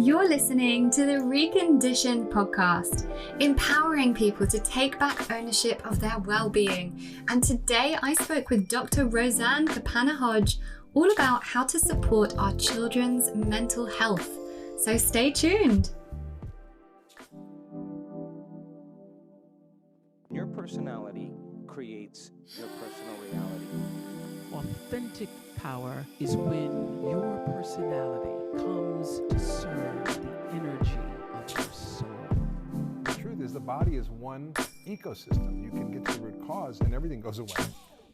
You're listening to the Reconditioned podcast, empowering people to take back ownership of their well-being. And today I spoke with Dr. Roseann Capanna-Hodge all about how to support our children's mental health. So stay tuned. Your personality creates your personal reality. Authentic power is when your personality comes to serve the energy of your soul. The truth is the body is one ecosystem. You can get to the root cause and everything goes away.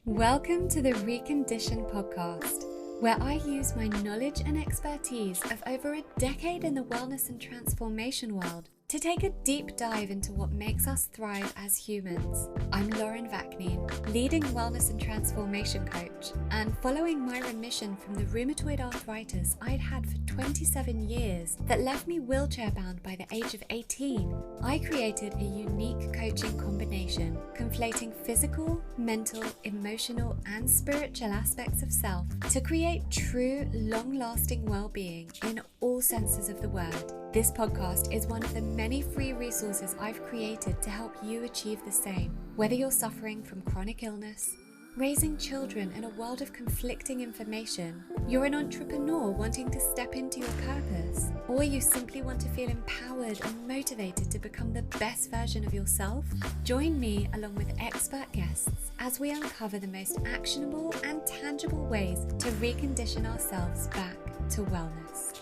Welcome to the Reconditioned podcast, where I use my knowledge and expertise of over a decade in the wellness and transformation world to take a deep dive into what makes us thrive as humans. I'm Vaknine, leading wellness and transformation coach, and following my remission from the rheumatoid arthritis I'd had for 27 years that left me wheelchair bound by the age of 18, I created a unique coaching combination, conflating physical, mental, emotional, and spiritual aspects of self to create true, long-lasting well-being in all senses of the word. This podcast is one of the many free resources I've created to help you achieve the same. Whether you're suffering from chronic illness, raising children in a world of conflicting information, you're an entrepreneur wanting to step into your purpose, or you simply want to feel empowered and motivated to become the best version of yourself, join me along with expert guests as we uncover the most actionable and tangible ways to recondition ourselves back to wellness.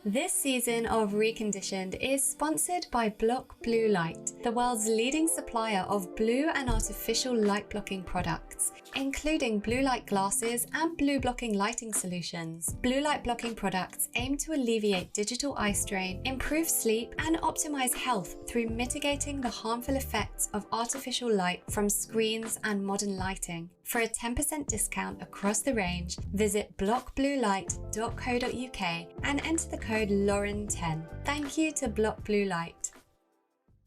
This season of Reconditioned is sponsored by Block Blue Light, the world's leading supplier of blue and artificial light blocking products, including blue light glasses and blue blocking lighting solutions. Blue light blocking products aim to alleviate digital eye strain, improve sleep, and optimize health through mitigating the harmful effects of artificial light from screens and modern lighting. For a 10% discount across the range, visit blockbluelight.co.uk and enter the code Lauren10. Thank you to Block Blue Light.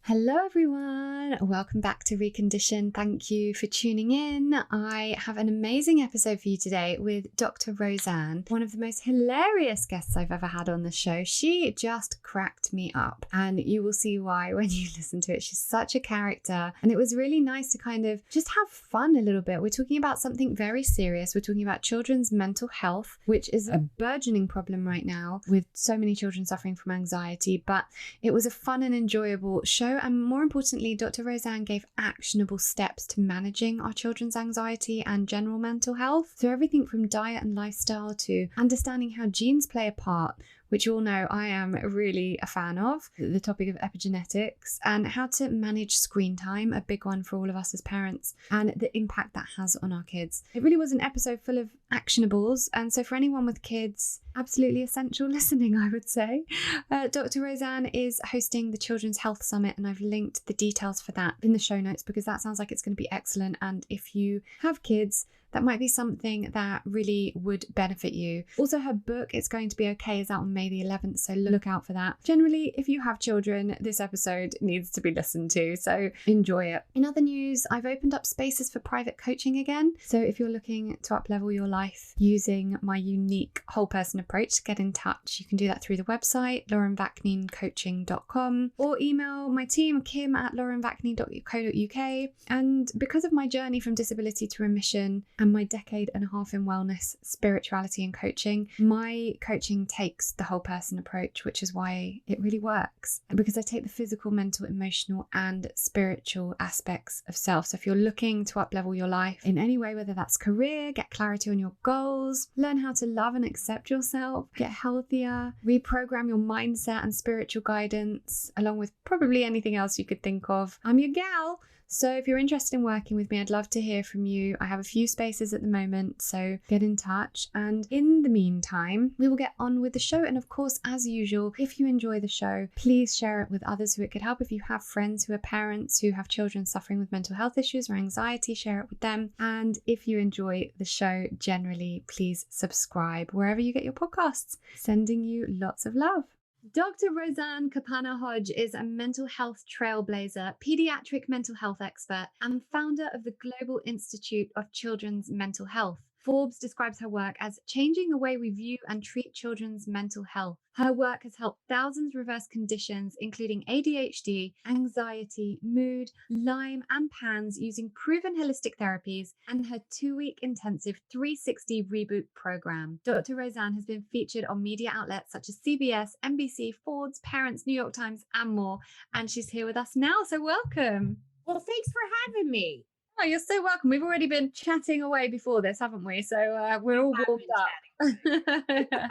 Hello everyone, welcome back to Recondition. Thank you for tuning in. I have an amazing episode for you today with Dr. Roseann, one of the most hilarious guests I've ever had on the show. She just cracked me up, and you will see why when you listen to it. She's such a character, and it was really nice to kind of just have fun a little bit. We're talking about something very serious. We're talking about children's mental health, which is a burgeoning problem right now with so many children suffering from anxiety, but it was a fun and enjoyable show. And more importantly, Dr. Roseann gave actionable steps to managing our children's anxiety and general mental health. So everything from diet and lifestyle to understanding how genes play a part, which you all know I am really a fan of, the topic of epigenetics, and how to manage screen time, a big one for all of us as parents, and the impact that has on our kids. It really was an episode full of actionables, and so for anyone with kids, absolutely essential listening, I would say. Dr. Roseann is hosting the Children's Health Summit, and I've linked the details for that in the show notes because that sounds like it's going to be excellent. And if you have kids, that might be something that really would benefit you. Also, her book, It's Going to Be Okay, is out on May the 11th, so look out for that. Generally, if you have children, this episode needs to be listened to, so enjoy it. In other news, I've opened up spaces for private coaching again. So if you're looking to up-level your life using my unique whole person approach, get in touch. You can do that through the website, laurenvakninecoaching.com, or email my team, kim@laurenvaknine.co.uk. And because of my journey from disability to remission and my decade and a half in wellness, spirituality and coaching, my coaching takes the whole person approach, which is why it really works. Because I take the physical, mental, emotional and spiritual aspects of self. So if you're looking to up-level your life in any way, whether that's career, get clarity on your goals, learn how to love and accept yourself, get healthier, reprogram your mindset and spiritual guidance, along with probably anything else you could think of, I'm your gal. So if you're interested in working with me, I'd love to hear from you. I have a few spaces at the moment, so get in touch. And in the meantime, we will get on with the show. And of course, as usual, if you enjoy the show, please share it with others who it could help. If you have friends who are parents who have children suffering with mental health issues or anxiety, share it with them. And if you enjoy the show generally, please subscribe wherever you get your podcasts. Sending you lots of love. Dr. Roseann Capanna-Hodge is a mental health trailblazer, pediatric mental health expert, and founder of the Global Institute of Children's Mental Health. Forbes describes her work as changing the way we view and treat children's mental health. Her work has helped thousands reverse conditions, including ADHD, anxiety, mood, Lyme, and PANS using proven holistic therapies and her 2-week intensive 360 reboot program. Dr. Roseann has been featured on media outlets such as CBS, NBC, Forbes, Parents, New York Times, and more. And she's here with us now, so welcome. Well, thanks for having me. Oh, you're so welcome. We've already been chatting away before this, haven't we? So we're all warmed up.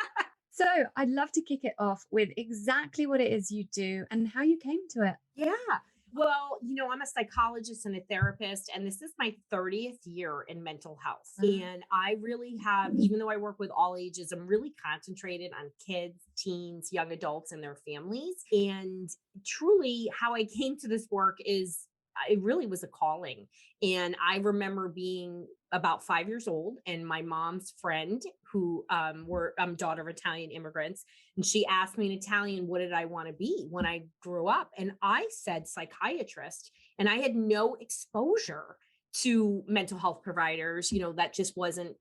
So I'd love to kick it off with exactly what it is you do and how you came to it. Yeah. Well, I'm a psychologist and a therapist, and this is my 30th year in mental health. And I really have, even though I work with all ages, I'm really concentrated on kids, teens, young adults, and their families. And truly, how I came to this work is it really was a calling. And I remember being about 5 years old, and my mom's friend, who I'm daughter of Italian immigrants, and she asked me in Italian, what did I want to be when I grew up? And I said psychiatrist, and I had no exposure to mental health providers. That just wasn't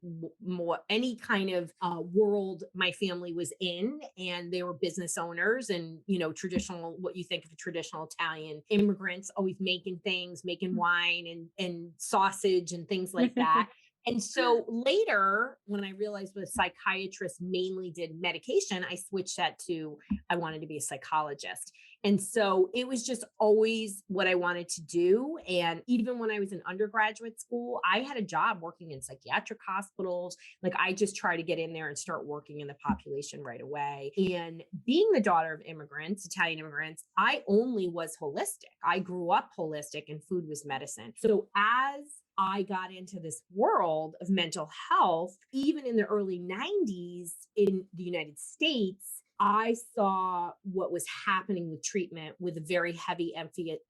more any kind of world my family was in. And they were business owners and, traditional, what you think of a traditional Italian immigrants, always making things, making wine and sausage and things like that. And so later, when I realized what a psychiatrist mainly did medication, I switched that to, I wanted to be a psychologist. And so it was just always what I wanted to do. And even when I was in undergraduate school, I had a job working in psychiatric hospitals. Like I just tried to get in there and start working in the population right away. And being the daughter of immigrants, Italian immigrants, I only was holistic. I grew up holistic and food was medicine. So as I got into this world of mental health, even in the early 90s in the United States, I saw what was happening with treatment with a very heavy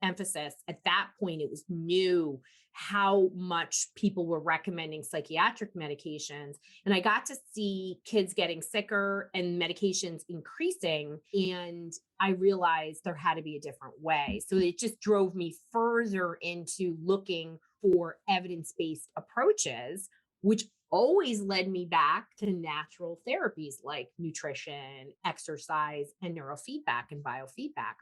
emphasis. At that point, it was new how much people were recommending psychiatric medications. And I got to see kids getting sicker and medications increasing. And I realized there had to be a different way. So it just drove me further into looking for evidence-based approaches, which always led me back to natural therapies like nutrition, exercise, and neurofeedback and biofeedback,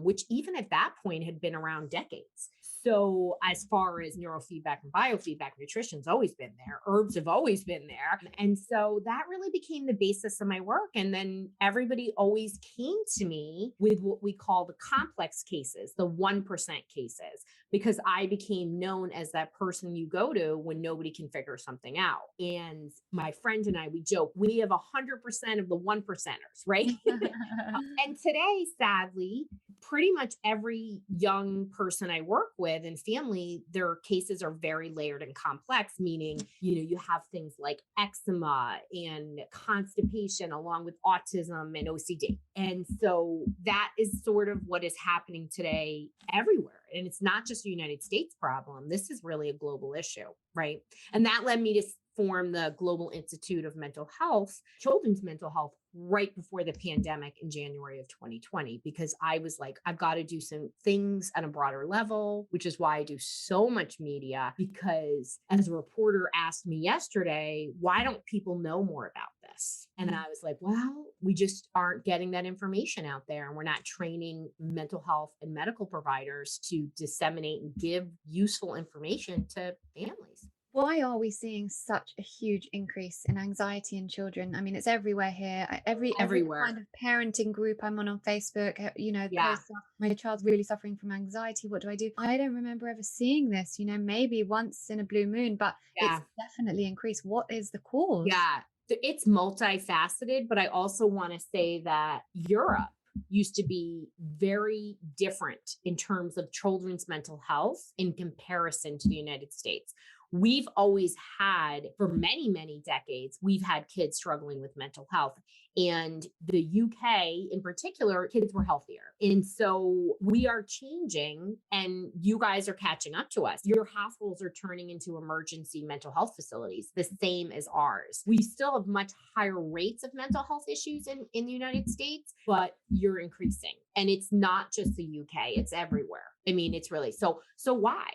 which even at that point had been around decades. So as far as neurofeedback and biofeedback, nutrition's always been there. Herbs have always been there. And so that really became the basis of my work. And then everybody always came to me with what we call the complex cases, the 1% cases, because I became known as that person you go to when nobody can figure something out. And my friend and I, we joke, we have 100% of the 1%ers, right? And today, sadly, pretty much every young person I work with and family, their cases are very layered and complex, meaning, you have things like eczema and constipation along with autism and OCD. And so that is sort of what is happening today everywhere. And it's not just a United States problem. This is really a global issue, right? And that led me to form the Global Institute of Mental Health, Children's Mental Health, right before the pandemic in January of 2020, because I was like, I've got to do some things at a broader level, which is why I do so much media, because as a reporter asked me yesterday, why don't people know more about this? And I was like, well, we just aren't getting that information out there. And we're not training mental health and medical providers to disseminate and give useful information to families. Why are we seeing such a huge increase in anxiety in children? I mean, it's everywhere here. Every kind of parenting group I'm on Facebook, posts, my child's really suffering from anxiety. What do I do? I don't remember ever seeing this, maybe once in a blue moon, but it's definitely increased. What is the cause? Yeah, it's multifaceted, but I also want to say that Europe used to be very different in terms of children's mental health in comparison to the United States. We've always had, for many, many decades, we've had kids struggling with mental health. And the UK in particular, kids were healthier. And so we are changing and you guys are catching up to us. Your hospitals are turning into emergency mental health facilities, the same as ours. We still have much higher rates of mental health issues in the United States, but you're increasing. And it's not just the UK, it's everywhere. I mean, it's really, so why?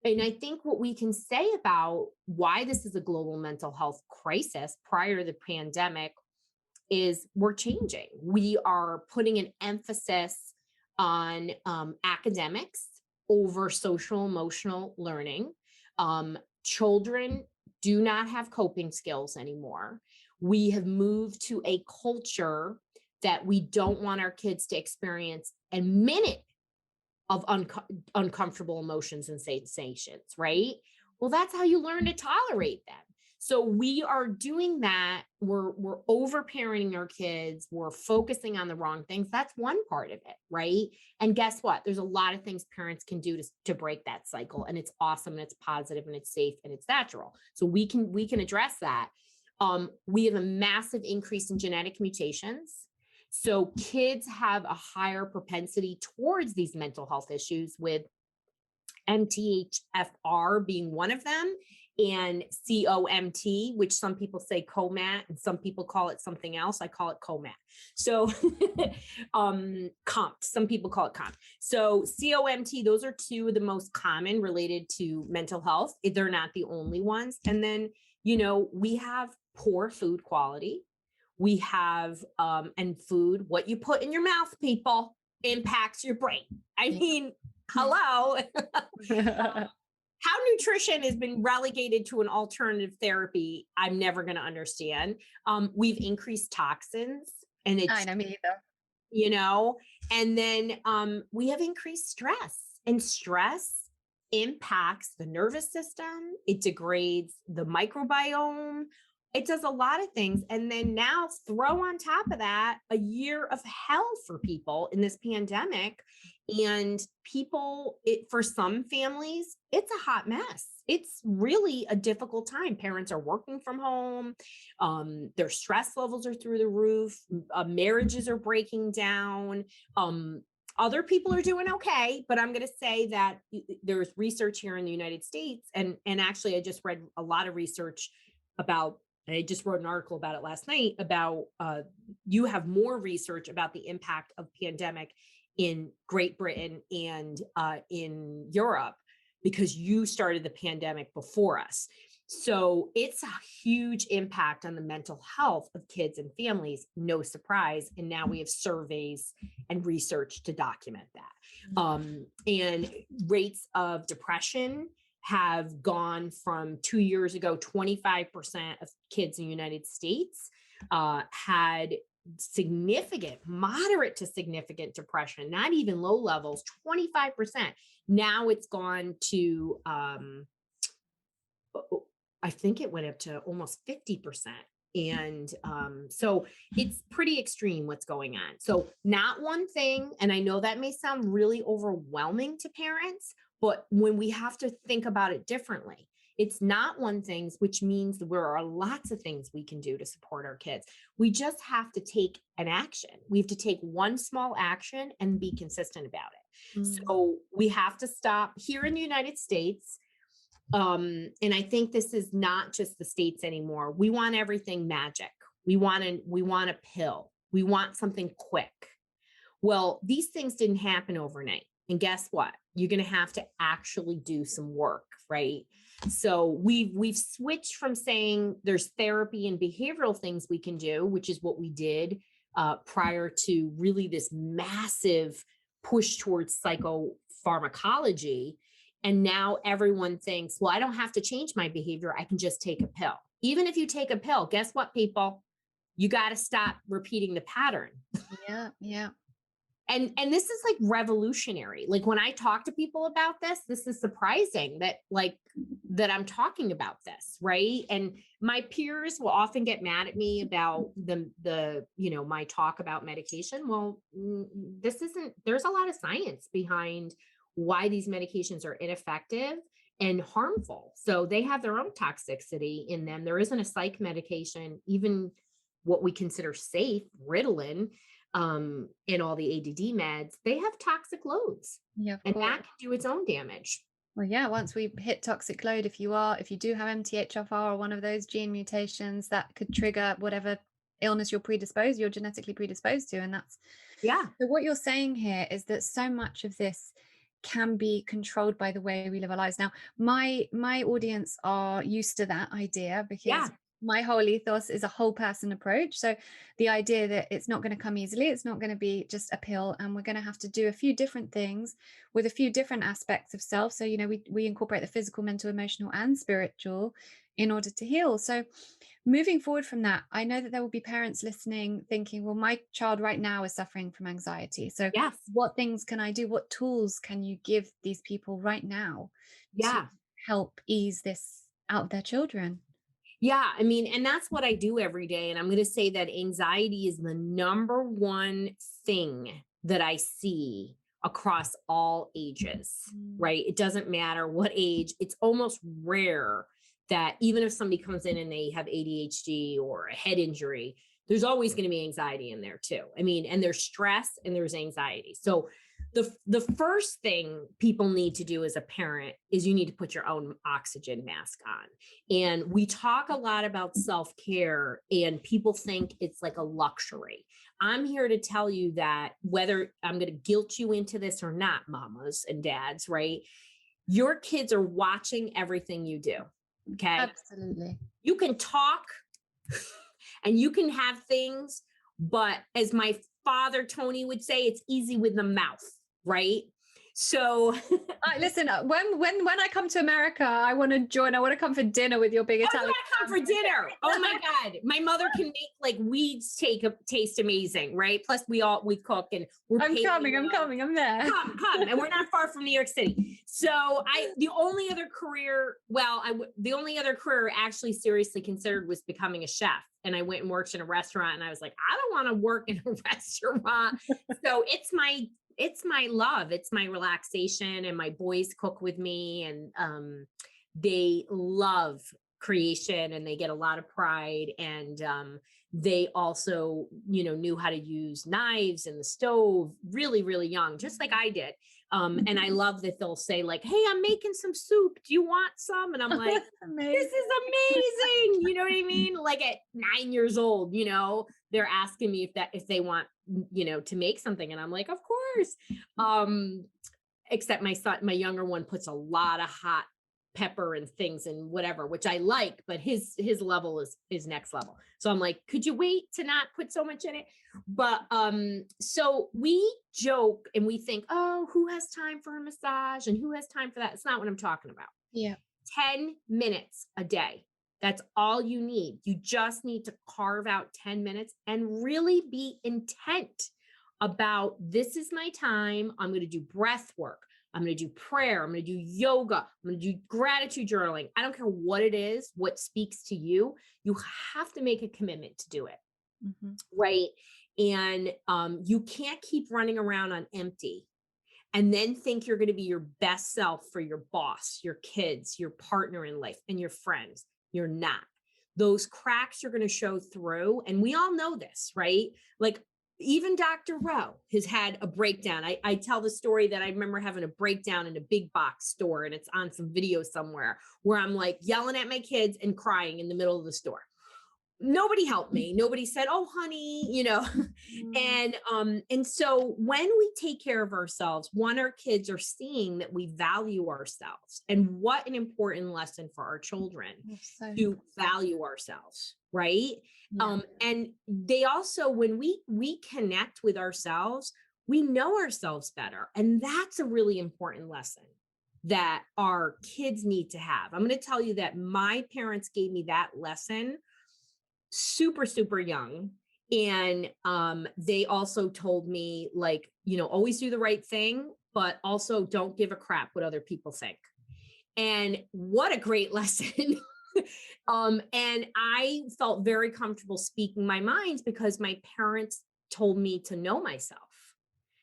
And I think what we can say about why this is a global mental health crisis prior to the pandemic is we're changing. We are putting an emphasis on academics over social emotional learning. Children do not have coping skills anymore. We have moved to a culture that we don't want our kids to experience a minute of uncomfortable emotions and sensations, right? Well, that's how you learn to tolerate them. So we are doing that. We're over parenting our kids. We're focusing on the wrong things. That's one part of it, right? And guess what? There's a lot of things parents can do to break that cycle, and it's awesome, and it's positive, and it's safe, and it's natural. So we can address that. We have a massive increase in genetic mutations. So kids have a higher propensity towards these mental health issues, with MTHFR being one of them, and COMT, which some people say COMAT and some people call it something else. I call it COMAT. So COMT, some people call it COMT. So COMT, those are two of the most common related to mental health. They're not the only ones. And then, we have poor food quality. We have, and food, what you put in your mouth, people, impacts your brain. I mean, hello. How nutrition has been relegated to an alternative therapy, I'm never going to understand. We've increased toxins, and it's, I know, me either. And then we have increased stress, and stress impacts the nervous system. It degrades the microbiome. It does a lot of things. And then now throw on top of that a year of hell for people in this pandemic. And people, for some families, it's a hot mess. It's really a difficult time. Parents are working from home. Their stress levels are through the roof. Marriages are breaking down. Other people are doing okay, but I'm going to say that there's research here in the United States. And actually, I just read a lot of research about, I just wrote an article about it last night, about you have more research about the impact of pandemic in Great Britain and in Europe, because you started the pandemic before us. So it's a huge impact on the mental health of kids and families, no surprise. And now we have surveys and research to document that. And rates of depression have gone from 2 years ago, 25% of kids in the United States had significant, moderate to significant depression, not even low levels, 25%. Now it's gone to, I think it went up to almost 50%. And so it's pretty extreme what's going on. So not one thing, and I know that may sound really overwhelming to parents, but when we have to think about it differently, it's not one thing, which means there are lots of things we can do to support our kids. We just have to take an action. We have to take one small action and be consistent about it. So we have to stop here in the United States. And I think this is not just the States anymore. We want everything magic. We want a pill. We want something quick. Well, these things didn't happen overnight. And guess what? You're going to have to actually do some work, right? So we've switched from saying there's therapy and behavioral things we can do, which is what we did prior to really this massive push towards psychopharmacology. And now everyone thinks, well, I don't have to change my behavior. I can just take a pill. Even if you take a pill, guess what, people? You got to stop repeating the pattern. Yeah. And this is like revolutionary. Like when I talk to people about this is surprising that I'm talking about this, right? And my peers will often get mad at me about my talk about medication. Well, there's a lot of science behind why these medications are ineffective and harmful. So they have their own toxicity in them. There isn't a psych medication, even what we consider safe, Ritalin, and all the ADD meds, they have toxic loads. Yeah, and that can do its own damage. Well, yeah, once we hit toxic load, if you do have MTHFR or one of those gene mutations, that could trigger whatever illness you're genetically predisposed to. And that's, yeah. So what you're saying here is that so much of this can be controlled by the way we live our lives. Now, my audience are used to that idea because Yeah. my whole ethos is a whole person approach. So the idea that it's not going to come easily, it's not going to be just a pill, and we're going to have to do a few different things with a few different aspects of self. So, you know, we incorporate the physical, mental, emotional, and spiritual in order to heal. So moving forward from that, I know that there will be parents listening thinking, well, my child right now is suffering from anxiety. So Yes. what things can I do? What tools can you give these people right now to Yeah. help ease this out of their children? Yeah. I mean, and that's what I do every day. And I'm going to say that anxiety is the number one thing that I see across all ages, right? It doesn't matter what age. It's almost rare that even if somebody comes in and they have ADHD or a head injury, there's always going to be anxiety in there too. I mean, and there's stress and there's anxiety. So the first thing people need to do as a parent is you need to put your own oxygen mask on. And we talk a lot about self-care, and people think it's like a luxury. I'm here to tell you that whether I'm going to guilt you into this or not, mamas and dads, right? Your kids are watching everything you do. Okay. Absolutely. You can talk and you can have things, but as my father, Tony, would say, it's easy with the mouth, right? So listen, when I come to America, I want to join. I want to come for dinner with your big Italian. You gotta come for dinner. Oh my God. My mother can make like weeds taste amazing, right? Plus we cook, and I'm coming. I'm there. Come. And we're not far from New York City. So the only other career I actually seriously considered was becoming a chef. And I went and worked in a restaurant, and I was like, I don't want to work in a restaurant. So it's my love. It's my relaxation, and my boys cook with me, and they love creation, and they get a lot of pride. And they also, knew how to use knives and the stove really, really young, just like I did. And I love that they'll say like, hey, I'm making some soup. Do you want some? And I'm like, this is amazing. You know what I mean? Like at 9 years old, they're asking me if they want, to make something. And I'm like, of course. Except my younger one puts a lot of hot pepper and things and whatever, which I like, but his level is next level. So I'm like, could you wait to not put so much in it? But so we joke and we think, oh, who has time for a massage and who has time for that? It's not what I'm talking about. Yeah. 10 minutes a day. That's all you need. You just need to carve out 10 minutes and really be intent about, this is my time. I'm going to do breath work. I'm going to do prayer. I'm going to do yoga. I'm going to do gratitude journaling. I don't care what it is, what speaks to you. You have to make a commitment to do it. Mm-hmm. Right. And you can't keep running around on empty and then think you're going to be your best self for your boss, your kids, your partner in life, and your friends. You're not. Those cracks are going to show through. And we all know this, right? Like, even Dr. Rowe has had a breakdown. I tell the story that I remember having a breakdown in a big box store, and it's on some video somewhere where I'm like yelling at my kids and crying in the middle of the store. Nobody helped me. Nobody said, oh, honey, and so when we take care of ourselves, our kids are seeing that we value ourselves, and what an important lesson for our children to value ourselves. Right. Yeah. And they also, when we connect with ourselves, we know ourselves better. And that's a really important lesson that our kids need to have. I'm going to tell you that my parents gave me that lesson super, super young. And they also told me, like, always do the right thing, but also don't give a crap what other people think. And what a great lesson. And I felt very comfortable speaking my mind because my parents told me to know myself,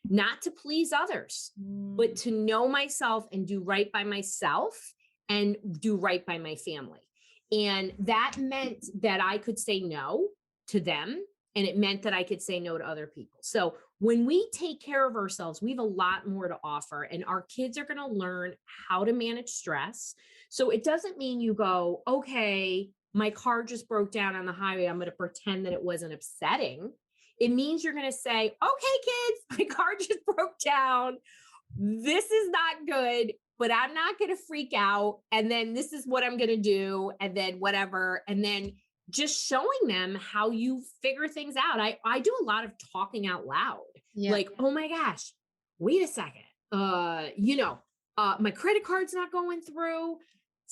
not to please others, but to know myself and do right by myself and do right by my family. And that meant that I could say no to them, and it meant that I could say no to other people. So when we take care of ourselves, we have a lot more to offer, and our kids are going to learn how to manage stress. So it doesn't mean you go, okay, my car just broke down on the highway, I'm going to pretend that it wasn't upsetting. It means you're going to say, okay, kids, my car just broke down, this is not good, but I'm not going to freak out. And then this is what I'm going to do. And then whatever. And then just showing them how you figure things out. I do a lot of talking out loud. Yeah. Like, oh my gosh, wait a second. My credit card's not going through.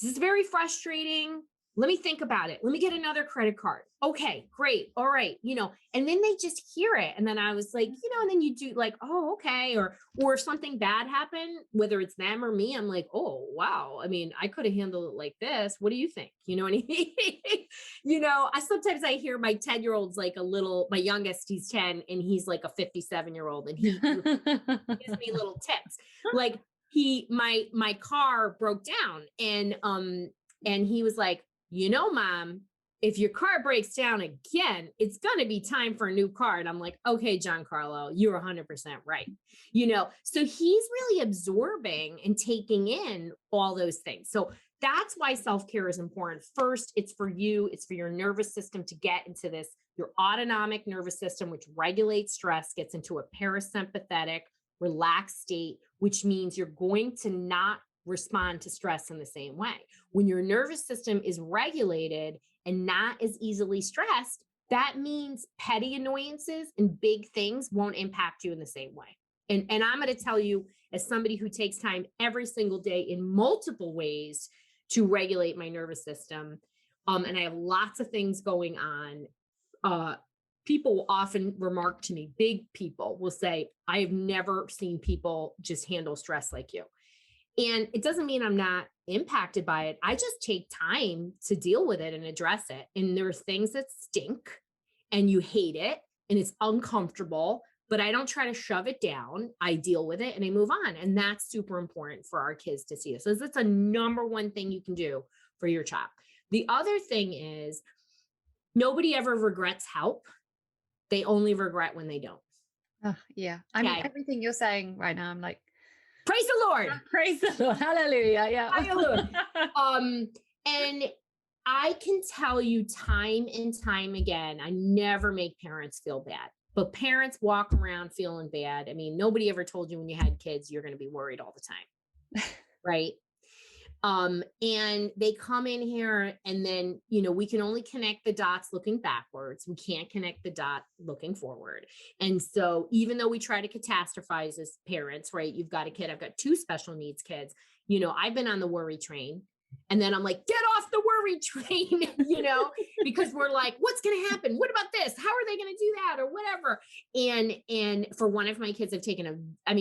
This is very frustrating. Let me think about it. Let me get another credit card. Okay, great. All right. And then they just hear it. And then I was like, and then you do like, oh, okay. Or if something bad happened, whether it's them or me, I'm like, oh, wow. I mean, I could have handled it like this. What do you think? You know what I mean? Sometimes I hear my 10-year-old's like my youngest, he's 10 and he's like a 57-year-old and he gives me little tips. Like my car broke down and he was like, Mom, if your car breaks down again, it's going to be time for a new car. And I'm like, okay, Giancarlo, you're 100% right. So he's really absorbing and taking in all those things. So that's why self-care is important. First, it's for you. It's for your nervous system to get into this. Your autonomic nervous system, which regulates stress, gets into a parasympathetic, relaxed state, which means you're going to not respond to stress in the same way. When your nervous system is regulated and not as easily stressed, that means petty annoyances and big things won't impact you in the same way. And I'm going to tell you, as somebody who takes time every single day in multiple ways to regulate my nervous system, and I have lots of things going on, people will often remark to me, big people will say, I have never seen people just handle stress like you. And it doesn't mean I'm not impacted by it. I just take time to deal with it and address it. And there's things that stink and you hate it and it's uncomfortable, but I don't try to shove it down. I deal with it and I move on. And that's super important for our kids to see this. So that's a number one thing you can do for your child. The other thing is nobody ever regrets help. They only regret when they don't. Yeah. I mean, everything you're saying right now, I'm like, praise the Lord. Praise the Lord. Hallelujah. Yeah. Hallelujah. And I can tell you time and time again, I never make parents feel bad, but parents walk around feeling bad. I mean, nobody ever told you when you had kids, you're going to be worried all the time. Right. And they come in here and then, we can only connect the dots looking backwards. We can't connect the dot looking forward. And so even though we try to catastrophize as parents, right? You've got a kid, I've got 2 special needs kids, I've been on the worry train. And then I'm like, get off the worry train, because we're like, what's going to happen? What about this? How are they going to do that or whatever? And for one of my kids,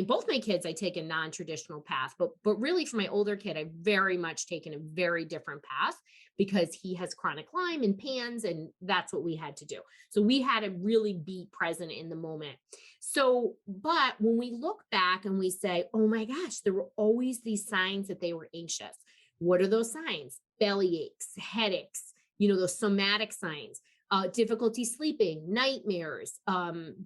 both my kids, I take a non-traditional path, but really for my older kid, I've very much taken a very different path because he has chronic Lyme and PANS, and that's what we had to do. So we had to really be present in the moment. So, but when we look back and we say, oh my gosh, there were always these signs that they were anxious. What are those signs? Belly aches, headaches, those somatic signs, difficulty sleeping, nightmares,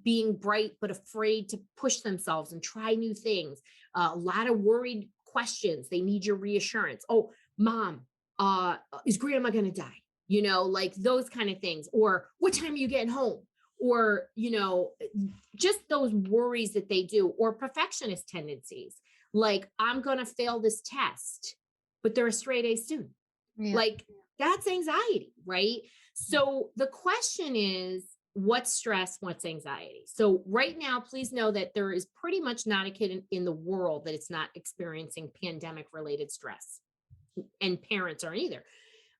being bright, but afraid to push themselves and try new things. A lot of worried questions. They need your reassurance. Oh, Mom, is grandma going to die? Like those kind of things. Or what time are you getting home? Or, just those worries that they do, or perfectionist tendencies. Like, I'm going to fail this test, but they're a straight A student. Yeah. Like that's anxiety, right? So the question is, what's stress? What's anxiety? So right now, please know that there is pretty much not a kid in the world that it's not experiencing pandemic related stress, and parents aren't either.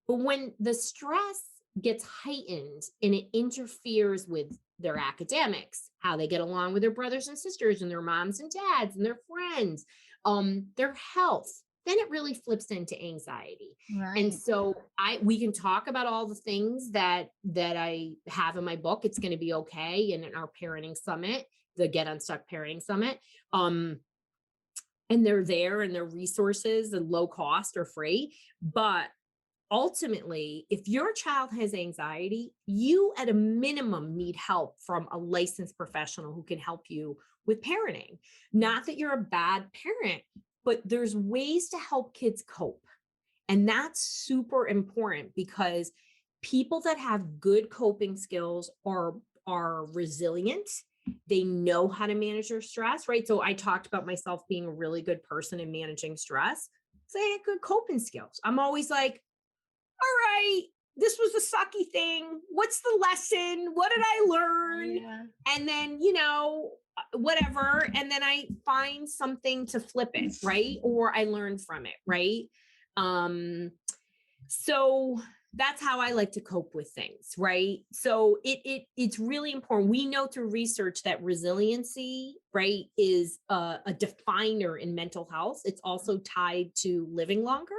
But when the stress gets heightened and it interferes with their academics, how they get along with their brothers and sisters and their moms and dads and their friends, their health, then it really flips into anxiety. Right. And so we can talk about all the things that I have in my book. It's going to be okay. And in our parenting summit, the Get Unstuck Parenting Summit. And they're there and they're resources and low cost or free. But ultimately, if your child has anxiety, you at a minimum need help from a licensed professional who can help you with parenting. Not that you're a bad parent, but there's ways to help kids cope. And that's super important because people that have good coping skills are resilient They know how to manage their stress, right? So I talked about myself being a really good person in managing stress. So I had good coping skills. I'm always like, all right, this was a sucky thing. What's the lesson? What did I learn? Yeah. And then, whatever. And then I find something to flip it, right? Or I learn from it, right? So that's how I like to cope with things, right? So it's really important. We know through research that resiliency, right, is a definer in mental health. It's also tied to living longer.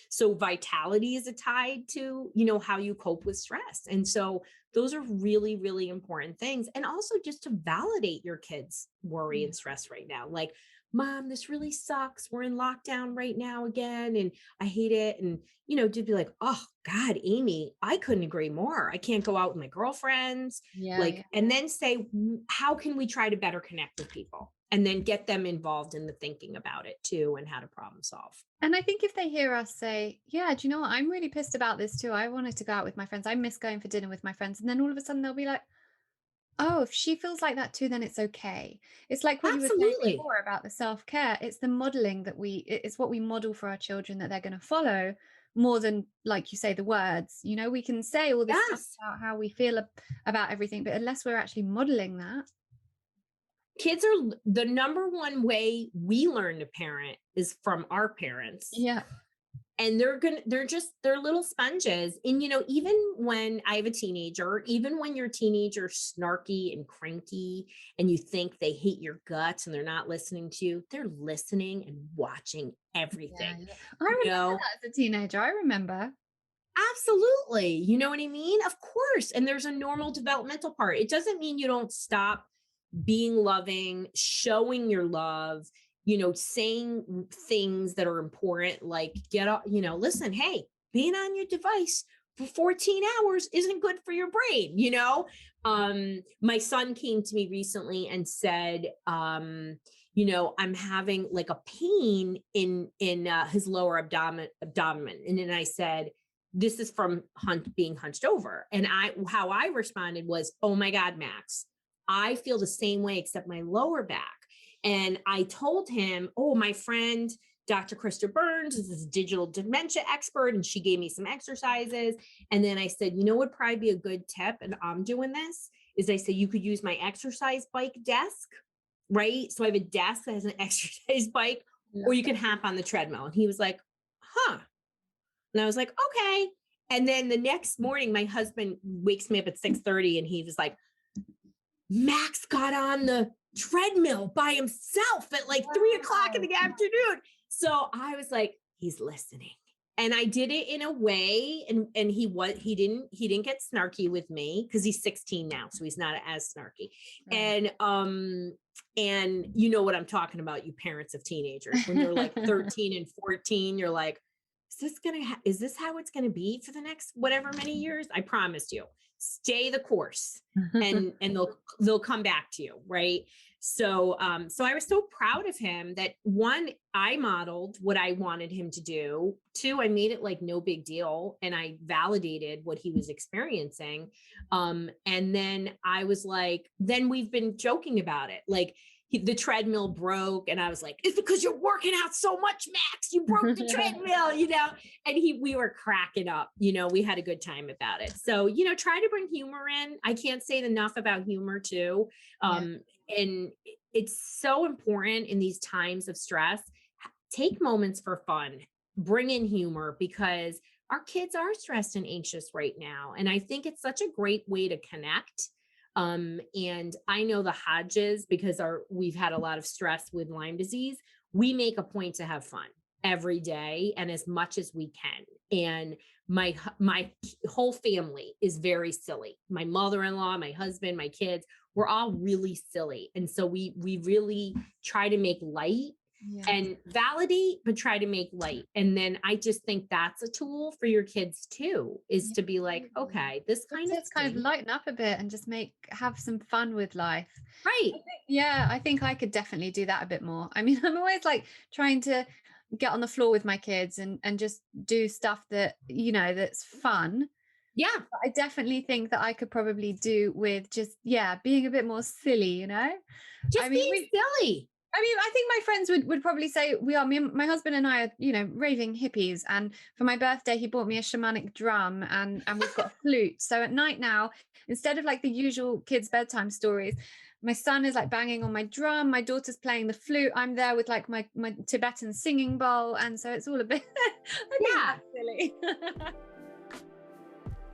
So vitality is tied to, how you cope with stress. And so those are really, really important things. And also just to validate your kids' worry and stress right now. Like, Mom, this really sucks. We're in lockdown right now again, and I hate it. And, to be like, oh God, Amy, I couldn't agree more. I can't go out with my girlfriends. Yeah. And then say, how can we try to better connect with people? And then get them involved in the thinking about it too, and how to problem solve. And I think if they hear us say, yeah, do you know what? I'm really pissed about this too. I wanted to go out with my friends. I miss going for dinner with my friends. And then all of a sudden they'll be like, oh, if she feels like that too, then it's okay. It's like what you were saying Absolutely. before about the self-care. It's the modeling that it's what we model for our children that they're going to follow more than, like you say, the words. We can say all this stuff Yes. about how we feel about everything, but unless we're actually modeling that. Kids are the number one way we learn to parent is from our parents. Yeah. And they're little sponges. And, even when I have a teenager, even when your teenager's snarky and cranky and you think they hate your guts and they're not listening to you, they're listening and watching everything. Yeah. I remember that as a teenager. I remember. Absolutely. You know what I mean? Of course. And there's a normal developmental part. It doesn't mean you don't stop being loving, showing your love, saying things that are important, like get up, listen, hey, being on your device for 14 hours isn't good for your brain. My son came to me recently and said, I'm having like a pain in his lower abdomen. And then I said, this is from being hunched over. And how I responded was, oh my God, Max, I feel the same way, except my lower back. And I told him, oh, my friend, Dr. Krista Burns is this digital dementia expert, and she gave me some exercises. And then I said, what would probably be a good tip, and I'm doing this, is I said, you could use my exercise bike desk, right? So I have a desk that has an exercise bike, or you can hop on the treadmill. And he was like, huh. And I was like, okay. And then the next morning, my husband wakes me up at 6:30 and he was like, Max got on the treadmill by himself at like 3:00 in the afternoon. So I was like, he's listening. And I did it in a way, and he didn't get snarky with me because he's 16 now, so he's not as snarky. Right. And you know what I'm talking about, you parents of teenagers, when they're like 13 and 14, you're like, is this how it's gonna be for the next whatever many years? I promise you. Stay the course, and they'll come back to you, right? So so I was so proud of him that, one, I modeled what I wanted him to do. Two, I made it like no big deal, and I validated what he was experiencing. And then I was like, then we've been joking about it, like the treadmill broke, and I was like, it's because you're working out so much, Max, you broke the treadmill, and we were cracking up, we had a good time about it. So, try to bring humor in. I can't say enough about humor too. And it's so important in these times of stress. Take moments for fun, bring in humor, because our kids are stressed and anxious right now. And I think it's such a great way to connect. And I know the Hodges, because we've had a lot of stress with Lyme disease. We make a point to have fun every day and as much as we can. And my whole family is very silly. My mother-in-law, my husband, my kids, we're all really silly. And so we really try to make light and validate, but try to make light. And then I just think that's a tool for your kids too, is to be like, okay, this kind of lighten up a bit and just have some fun with life. Right. I think I could definitely do that a bit more. I mean, I'm always like trying to get on the floor with my kids and just do stuff that, that's fun. Yeah. I definitely think that I could probably do with just, yeah, being a bit more silly, you know? I Just mean, being silly. I think my friends would probably say we are. My husband and I are, raving hippies. And for my birthday, he bought me a shamanic drum, and we've got a flute. So at night now, instead of like the usual kids' bedtime stories, my son is like banging on my drum. My daughter's playing the flute. I'm there with like my Tibetan singing bowl, and so it's all a bit. I think Yeah. that's silly.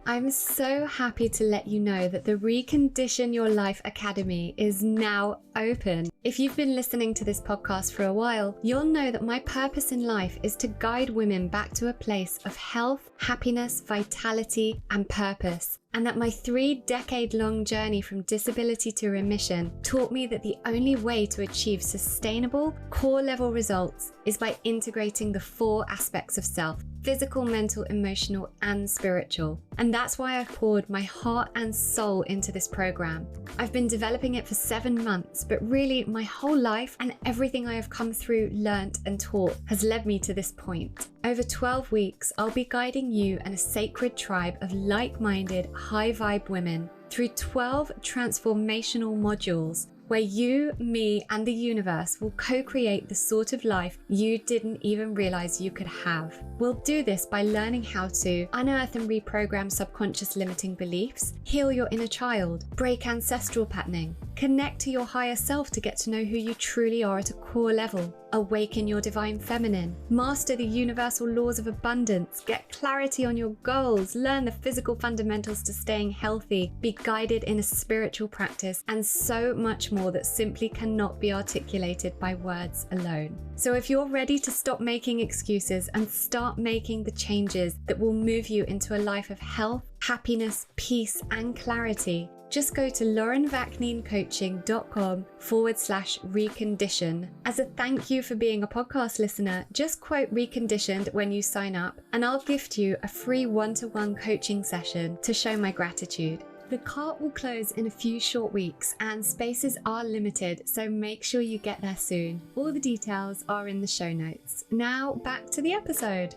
I'm so happy to let you know that the Recondition Your Life Academy is now open. If you've been listening to this podcast for a while, you'll know that my purpose in life is to guide women back to a place of health, happiness, vitality, and purpose. And that my 3-decade-long journey from disability to remission taught me that the only way to achieve sustainable, core-level results is by integrating the 4 aspects of self: physical, mental, emotional, and spiritual. And that's why I've poured my heart and soul into this program. I've been developing it for 7 months, but really my whole life and everything I have come through, learnt, and taught has led me to this point. Over 12 weeks, I'll be guiding you and a sacred tribe of like-minded, high-vibe women through 12 transformational modules where you, me, and the universe will co-create the sort of life you didn't even realize you could have. We'll do this by learning how to unearth and reprogram subconscious limiting beliefs, heal your inner child, break ancestral patterning, connect to your higher self to get to know who you truly are at a core level, awaken your divine feminine, master the universal laws of abundance, get clarity on your goals, learn the physical fundamentals to staying healthy, be guided in a spiritual practice, and so much more that simply cannot be articulated by words alone. So if you're ready to stop making excuses and start making the changes that will move you into a life of health, happiness, peace, and clarity, just go to laurenvakninecoaching.com/recondition. As a thank you for being a podcast listener, just quote Reconditioned when you sign up, and I'll gift you a free one-to-one coaching session to show my gratitude. The cart will close in a few short weeks and spaces are limited, so make sure you get there soon. All the details are in the show notes. Now back to the episode.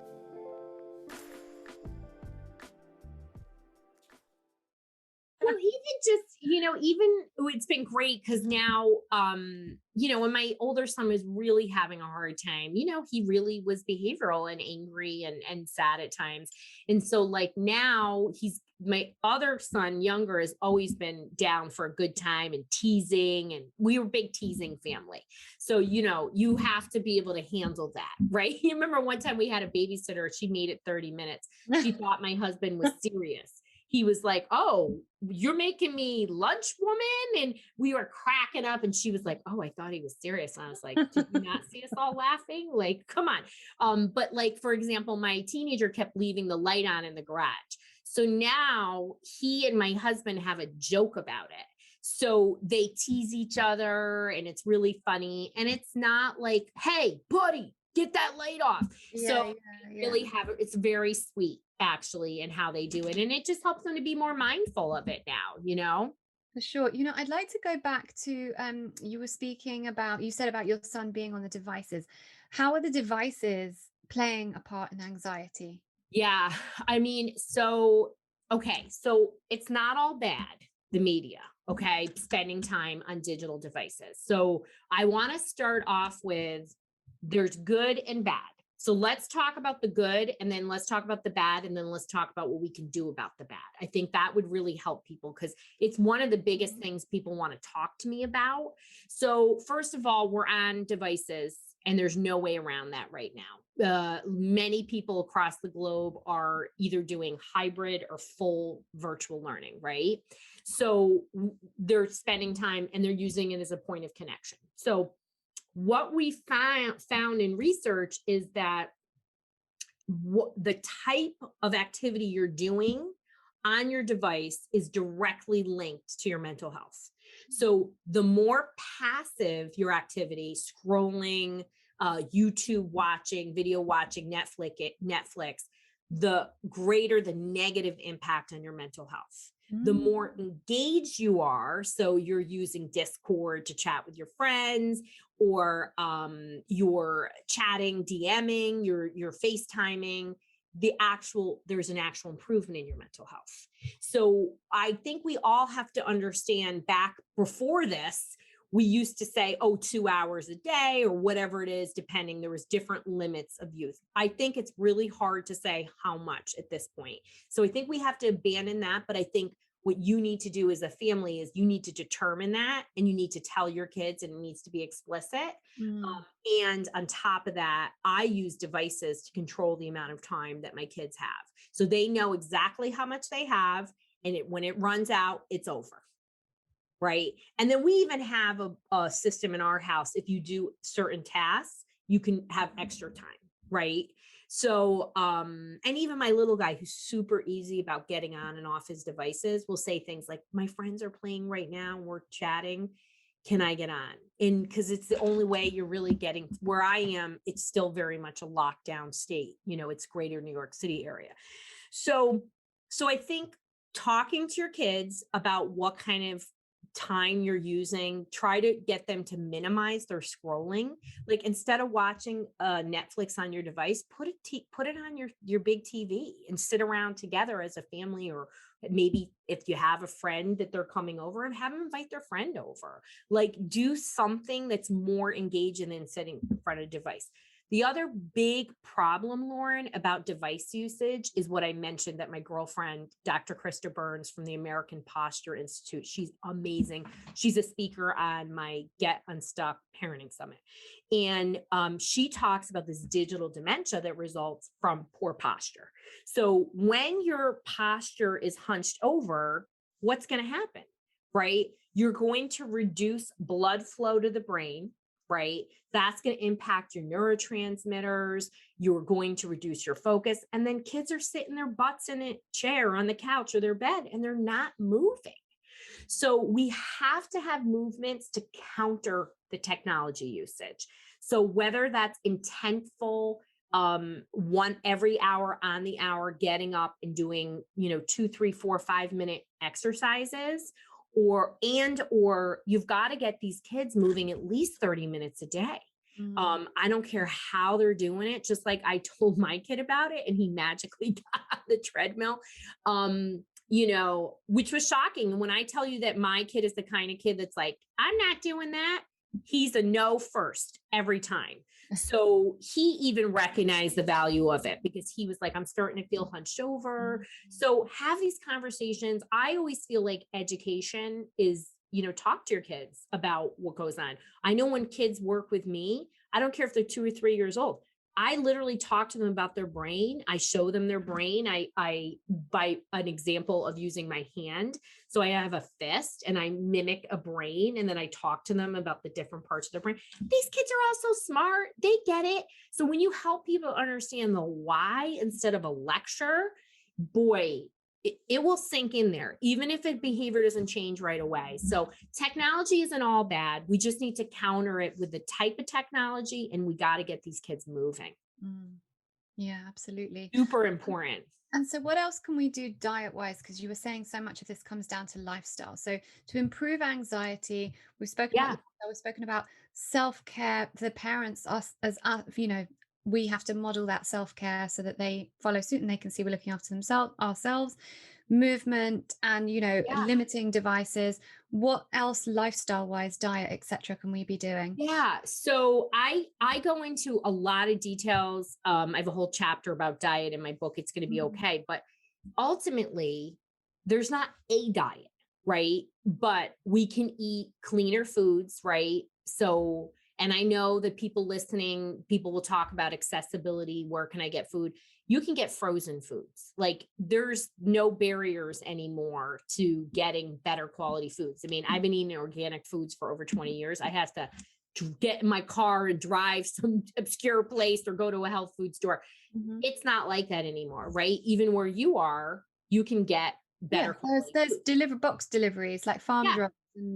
Well, even just, it's been great because now, when my older son was really having a hard time, he really was behavioral and angry and sad at times. And so like now my other son, younger, has always been down for a good time and teasing. And we were a big teasing family. So, you have to be able to handle that, right? You remember one time we had a babysitter, she made it 30 minutes. She thought my husband was serious. He was like, "Oh, you're making me lunch, woman." And we were cracking up. And she was like, "Oh, I thought he was serious." And I was like, "Did you not see us all laughing? Like, come on." But like, for example, my teenager kept leaving the light on in the garage. So now he and my husband have a joke about it. So they tease each other and it's really funny. And it's not like, "Hey, buddy, get that light off." Really it's very sweet actually in how they do it. And it just helps them to be more mindful of it now, For sure. I'd like to go back to, you said about your son being on the devices. How are the devices playing a part in anxiety? Yeah. Okay. So it's not all bad, the media, okay, spending time on digital devices. So I want to start off with there's good and bad. So let's talk about the good and then let's talk about the bad and then let's talk about what we can do about the bad. I think that would really help people because it's one of the biggest things people want to talk to me about. So first of all, we're on devices and there's no way around that right now. Many people across the globe are either doing hybrid or full virtual learning, right? So they're spending time and they're using it as a point of connection. So what we found in research is that the type of activity you're doing on your device is directly linked to your mental health. So the more passive your activity, scrolling, YouTube watching, video watching, Netflix, the greater the negative impact on your mental health. The more engaged you are, so you're using Discord to chat with your friends, or you're chatting, DMing, you're FaceTiming, there's an actual improvement in your mental health. So I think we all have to understand, back before this, we used to say, oh, 2 hours a day or whatever it is, depending, there was different limits of use. I think it's really hard to say how much at this point. So I think we have to abandon that. But I think what you need to do as a family is you need to determine that, and you need to tell your kids, and it needs to be explicit. And on top of that, I use devices to control the amount of time that my kids have. So they know exactly how much they have. And when it runs out, it's over. Right. And then we even have a system in our house. If you do certain tasks, you can have extra time. Right. So, and even my little guy, who's super easy about getting on and off his devices, will say things like, my friends are playing right now, we're chatting, can I get on? And because it's the only way you're really getting where I am. It's still very much a lockdown state. It's greater New York City area. So I think talking to your kids about what kind of time you're using, try to get them to minimize their scrolling. Like, instead of watching Netflix on your device, put it on your big TV and sit around together as a family. Or maybe if you have a friend that they're coming over, and have them invite their friend over. Like, do something that's more engaging than sitting in front of a device. The other big problem, Lauren, about device usage is what I mentioned, that my girlfriend, Dr. Krista Burns from the American Posture Institute, she's amazing. She's a speaker on my Get Unstuck Parenting Summit. And she talks about this digital dementia that results from poor posture. So when your posture is hunched over, what's going to happen, right? You're going to reduce blood flow to the brain. Right? That's going to impact your neurotransmitters. You're going to reduce your focus. And then kids are sitting their butts in a chair on the couch or their bed, and they're not moving. So we have to have movements to counter the technology usage. So whether that's intentful, one every hour on the hour, getting up and doing, 2, 3, 4, 5 minute exercises, or you've got to get these kids moving at least 30 minutes a day. I don't care how they're doing it. Just like I told my kid about it, and he magically got on the treadmill, which was shocking. And when I tell you that my kid is the kind of kid that's like, I'm not doing that, he's a no first every time. So he even recognized the value of it, because he was like, I'm starting to feel hunched over. So have these conversations. I always feel like education is, talk to your kids about what goes on. I know when kids work with me, I don't care if they're 2 or 3 years old, I literally talk to them about their brain. I show them their brain. I by an example of using my hand. So I have a fist and I mimic a brain, and then I talk to them about the different parts of their brain. These kids are all so smart. They get it. So when you help people understand the why instead of a lecture, boy, it will sink in there, even if behavior doesn't change right away. So technology isn't all bad. We just need to counter it with the type of technology, and we got to get these kids moving. Yeah, absolutely. Super important. And so what else can we do diet-wise? Because you were saying so much of this comes down to lifestyle. So to improve anxiety, we've spoken about self-care. The parents, us as we have to model that self-care so that they follow suit and they can see we're looking after ourselves, movement, and limiting devices. What else lifestyle-wise, diet, etc., can we be doing? Yeah. So I go into a lot of details. I have a whole chapter about diet in my book. It's going to be okay. But ultimately, there's not a diet, right? But we can eat cleaner foods, right? So, and I know that people will talk about accessibility. Where can I get food? You can get frozen foods. Like, there's no barriers anymore to getting better quality foods. I mean, I've been eating organic foods for over 20 years. I have to get in my car and drive some obscure place or go to a health food store. It's not like that anymore, right? Even where you are, you can get better. Yeah, there's box deliveries like Farm Drop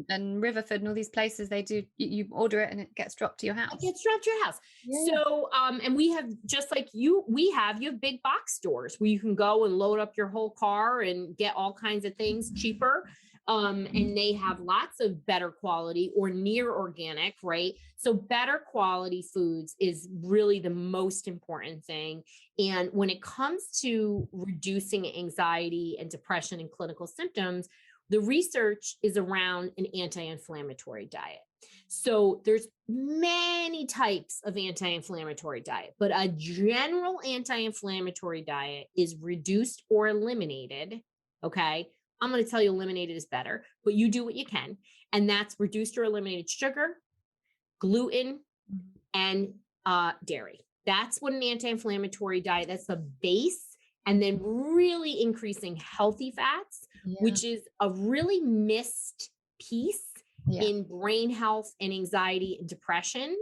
and Riverford and all these places. They do, you order it and it gets dropped to your house. It gets dropped to your house. Yeah. So, and we have, just like you have big box stores where you can go and load up your whole car and get all kinds of things cheaper. And they have lots of better quality or near organic, right? So better quality foods is really the most important thing. And when it comes to reducing anxiety and depression and clinical symptoms, the research is around an anti-inflammatory diet. So there's many types of anti-inflammatory diet, but a general anti-inflammatory diet is reduced or eliminated. Okay. I'm going to tell you eliminated is better, but you do what you can. And that's reduced or eliminated sugar, gluten, and dairy. That's what an anti-inflammatory diet, that's the base. And then really increasing healthy fats, which is a really missed piece in brain health and anxiety and depression.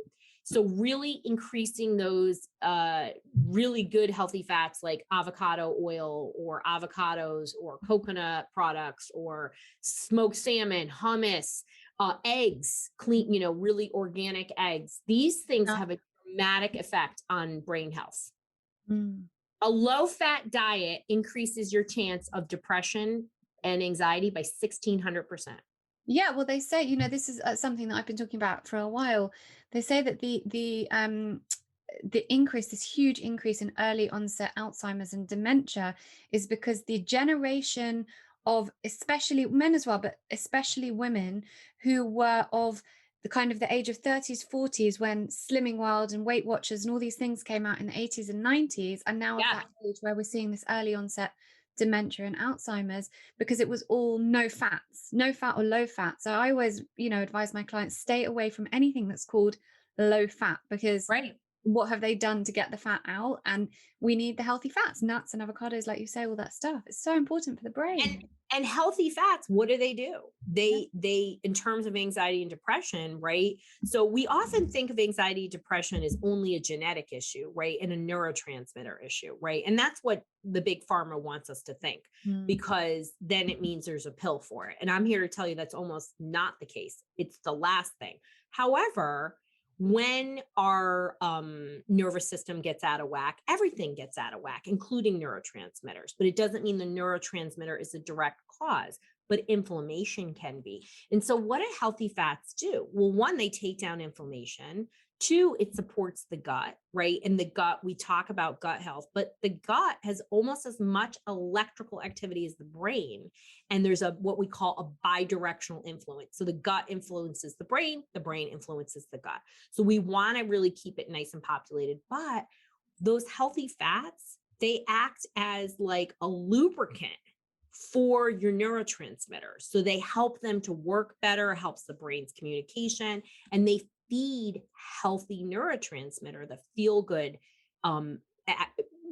So really increasing those really good healthy fats like avocado oil or avocados or coconut products or smoked salmon, hummus, eggs, clean, really organic eggs. These things have a dramatic effect on brain health. A low-fat diet increases your chance of depression and anxiety by 1,600%. Yeah, well, they say, this is something that I've been talking about for a while. They say that the increase, this huge increase in early onset Alzheimer's and dementia, is because the generation of, especially men as well, but especially women who were of the kind of the age of 30s, 40s, when Slimming World and Weight Watchers and all these things came out in the 80s and 90s, and now at that age where we're seeing this early onset dementia and Alzheimer's, because it was all no fat or low fat. So I always, advise my clients, stay away from anything that's called low fat, because what have they done to get the fat out? And we need the healthy fats, nuts and avocados, like you say, all that stuff. It's so important for the brain. And healthy fats, what do? They, in terms of anxiety and depression, right? So we often think of anxiety and depression as only a genetic issue, right? And a neurotransmitter issue, right? And that's what the big pharma wants us to think, because then it means there's a pill for it. And I'm here to tell you that's almost not the case. It's the last thing. However, when our nervous system gets out of whack, everything gets out of whack, including neurotransmitters. But it doesn't mean the neurotransmitter is a direct cause, but inflammation can be. And so what do healthy fats do? Well, one, they take down inflammation. Two, it supports the gut, right? And the gut, we talk about gut health, but the gut has almost as much electrical activity as the brain. And there's what we call a bidirectional influence. So the gut influences the brain influences the gut. So we want to really keep it nice and populated. But those healthy fats, they act as like a lubricant for your neurotransmitters. So they help them to work better, helps the brain's communication, and they feed healthy neurotransmitter, the feel-good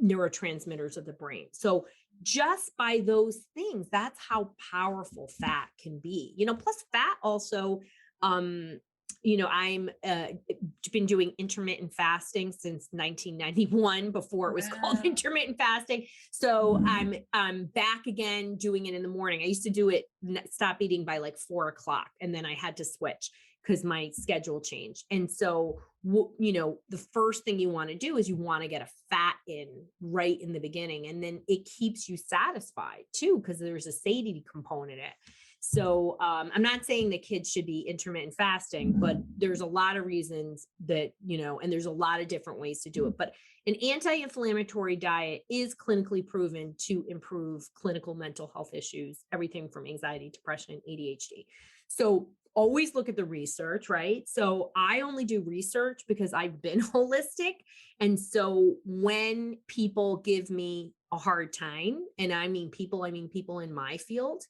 neurotransmitters of the brain. So just by those things, that's how powerful fat can be. Plus fat also, I'm been doing intermittent fasting since 1991, before it was called intermittent fasting. So I'm back again doing it in the morning. I used to do it, stop eating by like 4:00, and then I had to switch because my schedule changed. And so, the first thing you want to do is you want to get a fat in right in the beginning. And then it keeps you satisfied too, because there's a satiety component in it. So I'm not saying that kids should be intermittent fasting, but there's a lot of reasons that, and there's a lot of different ways to do it. But an anti-inflammatory diet is clinically proven to improve clinical mental health issues, everything from anxiety, depression, ADHD. So always look at the research, right? So I only do research because I've been holistic. And so when people give me a hard time, and I mean people in my field,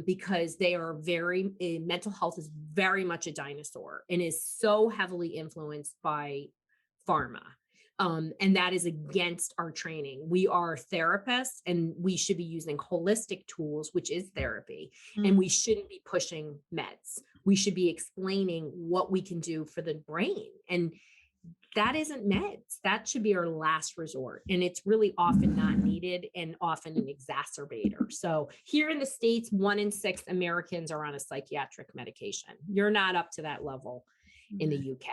because they are mental health is very much a dinosaur and is so heavily influenced by pharma. And that is against our training. We are therapists and we should be using holistic tools, which is therapy. And we shouldn't be pushing meds. We should be explaining what we can do for the brain. And that isn't meds. That should be our last resort. And it's really often not needed and often an exacerbator. So here in the States, 1 in 6 Americans are on a psychiatric medication. You're not up to that level in the UK.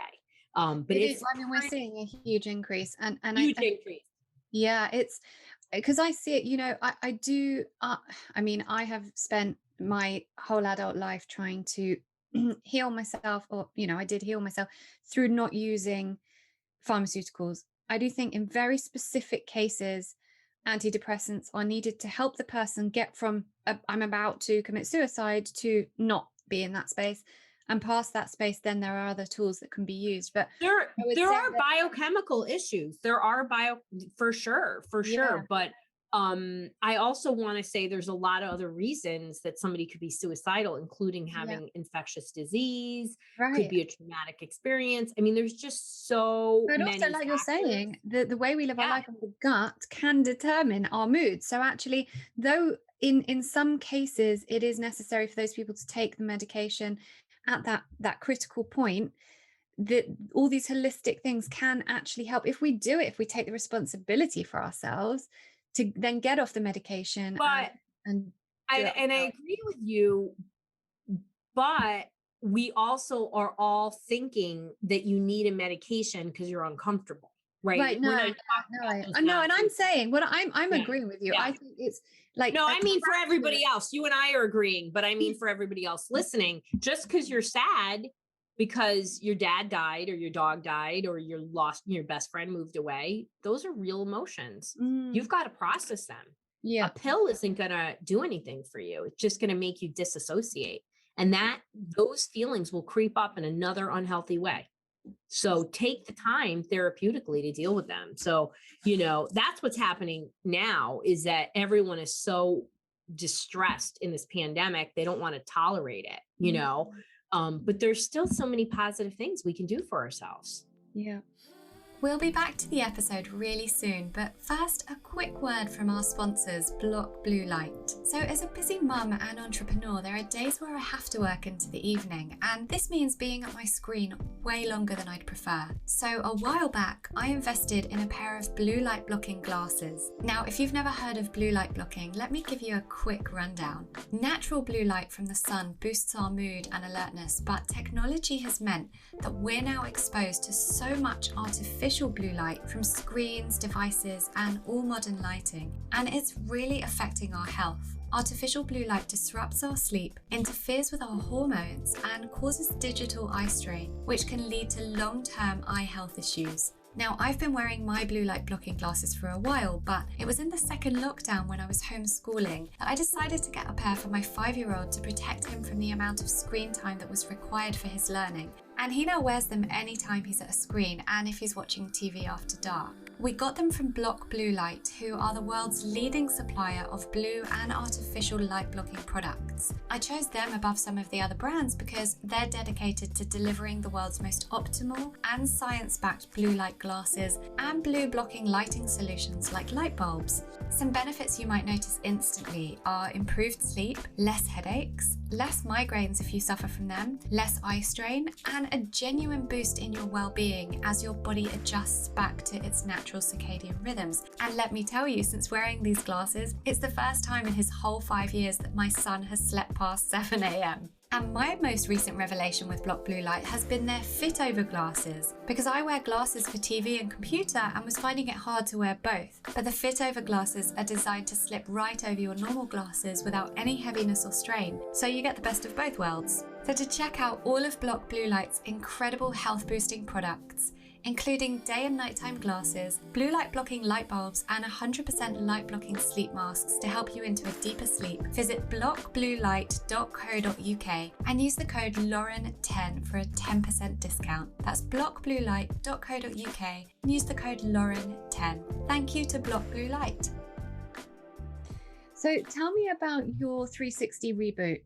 But we're seeing a huge increase and increase. Yeah, it's because I see it, I do, I have spent my whole adult life trying to heal myself, or, I did heal myself through not using pharmaceuticals. I do think in very specific cases, antidepressants are needed to help the person get from I'm about to commit suicide to not be in that space. And past that space, then there are other tools that can be used. But there are biochemical issues. There are for sure. But I also want to say there's a lot of other reasons that somebody could be suicidal, including having infectious disease, could be a traumatic experience. I mean, there's just so but many also, like factors. you're saying, the way we live our life in the gut can determine our mood. So actually, though in some cases it is necessary for those people to take the medication at that critical point, that all these holistic things can actually help if we do it, if we take the responsibility for ourselves to then get off the medication. But I agree with you, but we also are all thinking that you need a medication because you're uncomfortable, right? No, and I'm saying what I'm agreeing with you. I think it's like, no, I mean, for everybody else, you and I are agreeing, but I mean, for everybody else listening, just because you're sad because your dad died or your dog died or your best friend moved away, those are real emotions. You've got to process them. A pill isn't going to do anything for you. It's just going to make you disassociate. And those feelings will creep up in another unhealthy way. So take the time therapeutically to deal with them. So, that's what's happening now, is that everyone is so distressed in this pandemic. They don't want to tolerate it, but there's still so many positive things we can do for ourselves. Yeah. We'll be back to the episode really soon, but first, a quick word from our sponsors, Block Blue Light. So as a busy mum and entrepreneur, there are days where I have to work into the evening, and this means being at my screen way longer than I'd prefer. So a while back, I invested in a pair of blue light blocking glasses. Now, if you've never heard of blue light blocking, let me give you a quick rundown. Natural blue light from the sun boosts our mood and alertness, but technology has meant that we're now exposed to so much artificial blue light from screens, devices, and all modern lighting, and it's really affecting our health. Artificial blue light disrupts our sleep, interferes with our hormones, and causes digital eye strain, which can lead to long-term eye health issues. Now, I've been wearing my blue light blocking glasses for a while, but it was in the second lockdown when I was homeschooling that I decided to get a pair for my 5-year-old to protect him from the amount of screen time that was required for his learning. And he now wears them anytime he's at a screen and if he's watching TV after dark. We got them from Block Blue Light, who are the world's leading supplier of blue and artificial light blocking products. I chose them above some of the other brands because they're dedicated to delivering the world's most optimal and science-backed blue light glasses and blue blocking lighting solutions like light bulbs. Some benefits you might notice instantly are improved sleep, less headaches, less migraines if you suffer from them, less eye strain, and a genuine boost in your well-being as your body adjusts back to its natural circadian rhythms. And let me tell you, since wearing these glasses, it's the first time in his whole 5 years that my son has slept past 7 a.m. And my most recent revelation with Block Blue Light has been their fit over glasses, because I wear glasses for TV and computer and was finding it hard to wear both. But the fit over glasses are designed to slip right over your normal glasses without any heaviness or strain, so you get the best of both worlds. So to check out all of Block Blue Light's incredible health boosting products, including day and nighttime glasses, blue light blocking light bulbs, and 100% light blocking sleep masks to help you into a deeper sleep, visit blockbluelight.co.uk and use the code Lauren10 for a 10% discount. That's blockbluelight.co.uk and use the code Lauren10. Thank you to Block Blue Light. So tell me about your 360 reboot.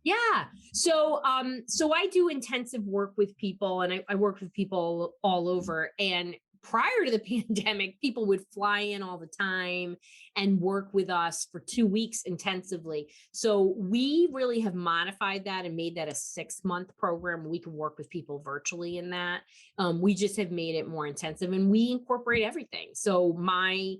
Yeah. So I do intensive work with people, and I work with people all over. And prior to the pandemic, people would fly in all the time and work with us for 2 weeks intensively. So we really have modified that and made that a 6-month program. We can work with people virtually in that. We just have made it more intensive, and we incorporate everything. So my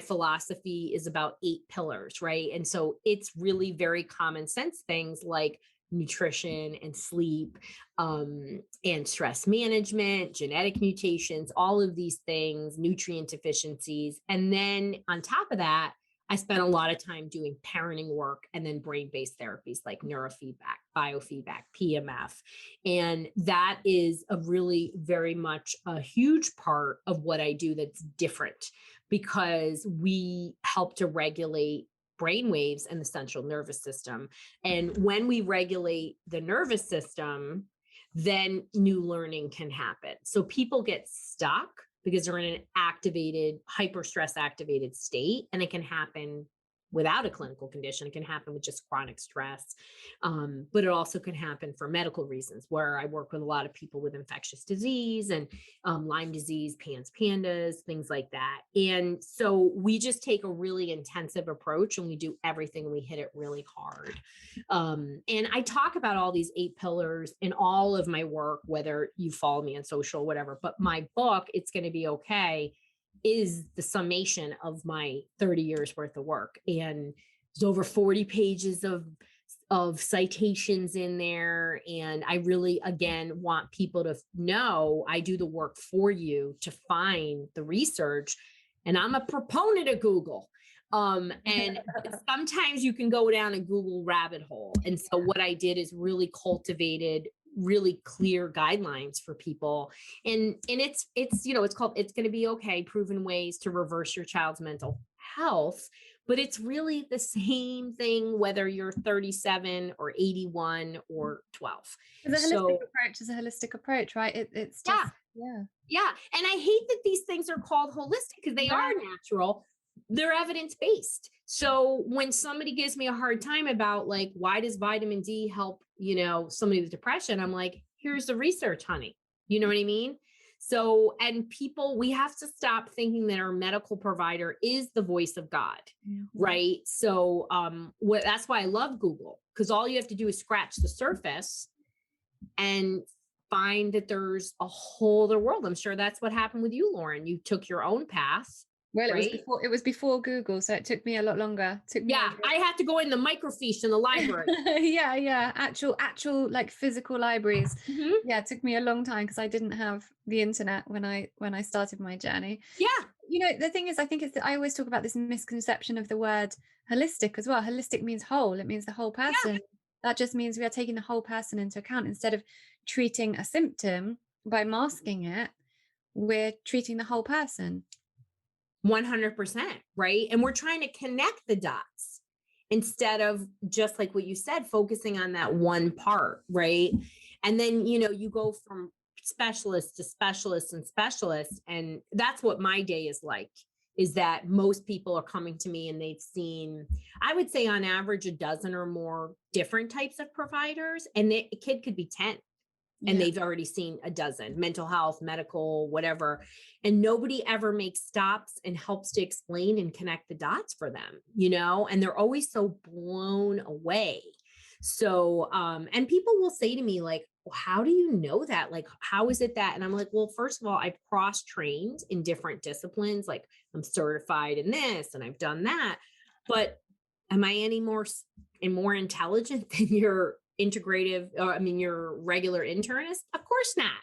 philosophy is about 8 pillars, right? And so it's really very common sense things like nutrition and sleep, and stress management, genetic mutations, all of these things, nutrient deficiencies. And then on top of that, I spent a lot of time doing parenting work and then brain-based therapies like neurofeedback, biofeedback, PMF. And that is a really very much a huge part of what I do that's different, because we help to regulate brain waves and the central nervous system. And when we regulate the nervous system, then new learning can happen. So people get stuck because they're in an activated, hyper stress activated state, and it can happen without a clinical condition. It can happen with just chronic stress. But it also can happen for medical reasons, where I work with a lot of people with infectious disease and Lyme disease, pandas, things like that. And so we just take a really intensive approach, and we do everything. We hit it really hard. And I talk about all these 8 pillars in all of my work, whether you follow me on social, whatever, but my book, It's Going to Be Okay, is the summation of my 30 years worth of work. And there's over 40 pages of citations in there. And I really, again, want people to know I do the work for you to find the research. And I'm a proponent of Google. And sometimes you can go down a Google rabbit hole. And so what I did is really cultivated really clear guidelines for people. And it's, you know, it's called It's Going to Be Okay, Proven Ways to Reverse Your Child's Mental Health. But it's really the same thing, whether you're 37 or 81 or 12. The holistic approach is a holistic approach, right? It's just, yeah. And I hate that these things are called holistic, because they are natural. They're evidence-based. So when somebody gives me a hard time about, like, why does vitamin D help, you know, somebody with depression? I'm like, here's the research, honey. You know what I mean? So, and people, we have to stop thinking that our medical provider is the voice of God, right? So that's why I love Google, because all you have to do is scratch the surface and find that there's a whole other world. I'm sure that's what happened with you, Lauren. You took your own path. Well, it was before Google, so it took me a lot longer. I had to go in the microfiche in the library. Actual like physical libraries. Yeah, it took me a long time because I didn't have the internet when I started my journey. Yeah. You know, the thing is, I think I always talk about this misconception of the word holistic as well. Holistic means whole. It means the whole person. Yeah. That just means we are taking the whole person into account. Instead of treating a symptom by masking it, we're treating the whole person. 100%, right? And we're trying to connect the dots instead of, just like what you said, focusing on that one part, right? And then, you know, you go from specialist to specialist and specialist. And that's what my day is like, is that most people are coming to me and they've seen, I would say on average, a dozen or more different types of providers. And a kid could be 10. And they've already seen a dozen: mental health, medical, whatever. And nobody ever makes stops and helps to explain and connect the dots for them, you know, and they're always so blown away. So, and people will say to me, like, well, how do you know that? Like, how is it that? And I'm like, well, first of all, I've cross-trained in different disciplines. Like, I'm certified in this and I've done that. But am I any more intelligent than your your regular internist? Of course not.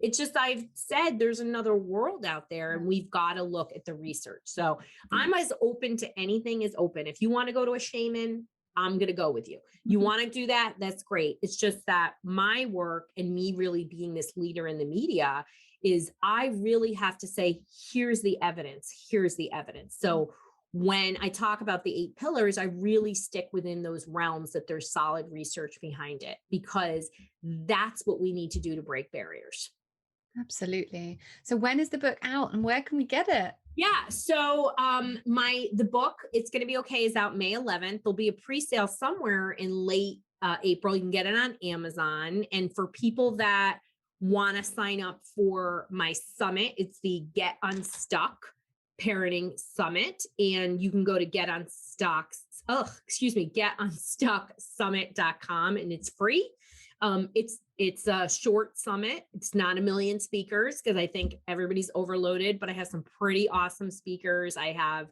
It's just, I've said there's another world out there and we've got to look at the research. So I'm as open to anything as open. If you want to go to a shaman, I'm going to go with you. You want to do that? That's great. It's just that my work and me really being this leader in the media is I really have to say, here's the evidence. Here's the evidence. So when I talk about the 8 pillars, I really stick within those realms that there's solid research behind it, because that's what we need to do to break barriers. Absolutely. So when is the book out and where can we get it? Yeah. So the book, It's Going to Be Okay, is out May 11th. There'll be a pre-sale somewhere in late April. You can get it on Amazon. And for people that want to sign up for my summit, it's the Get Unstuck Parenting Summit, and you can go to getunstucksummit.com, and it's free. It's a short summit. It's not a million speakers, because I think everybody's overloaded, but I have some pretty awesome speakers. I have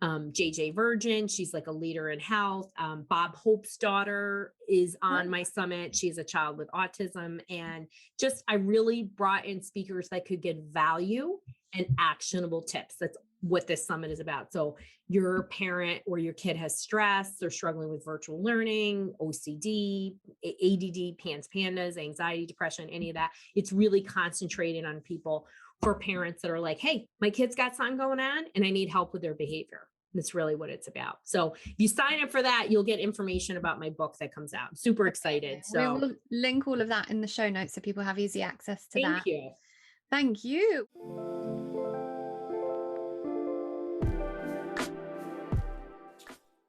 JJ Virgin. She's like a leader in health. Bob Hope's daughter is on my summit. She's a child with autism. And just, I really brought in speakers that could get value and actionable tips. what this summit is about. So your parent or your kid has stress, they're struggling with virtual learning, OCD, ADD, pandas, anxiety, depression, any of that. It's really concentrated on people for parents that are like, hey, my kid's got something going on and I need help with their behavior. That's really what it's about. So if you sign up for that, you'll get information about my book that comes out. I'm super excited. So we will link all of that in the show notes so people have easy access to that. thank you. Thank you.